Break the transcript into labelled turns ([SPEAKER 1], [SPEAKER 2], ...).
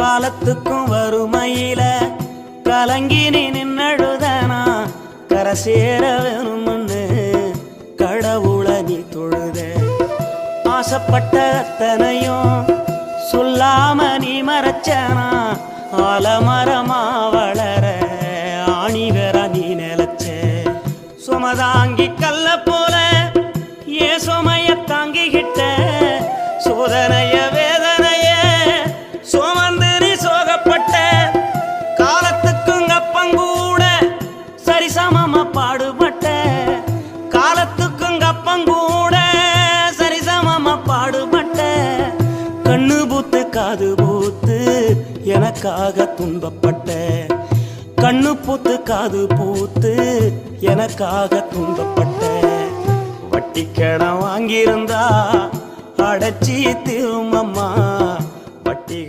[SPEAKER 1] காலத்துக்கும் வறுமையில கலங்கி நீ நின்னழுதனா கரை சேர வேணும்னு கடவுளை நீ தொழுத. ஆசைப்பட்ட அத்தனையும் சொல்லாம நீ மறைச்சனா ஆலமரமா வளர ஆணி வேற நீ நிலச்ச. சுமதாங்கி கல்ல போல ஏ சுமைய தாங்கிக்கிட்ட சோதனைய வேதனைய சுமந்து நீ சோகப்பட்ட. காலத்துக்கும் அப்பங்கூட சரிசமமா பாடுபட்ட. காலத்துக்கும் அப்பங்கூட சரிசமமா பாடுபட்ட. கண்ணு பூத்து காது பூத்து எனக்காக துன்பப்பட்ட. கண்ணு பூத்து காது பூத்து எனக்காக துன்பப்பட்ட. வட்டி கடன் வாங்கியிருந்தா அடைச்சி திரும்பம்மா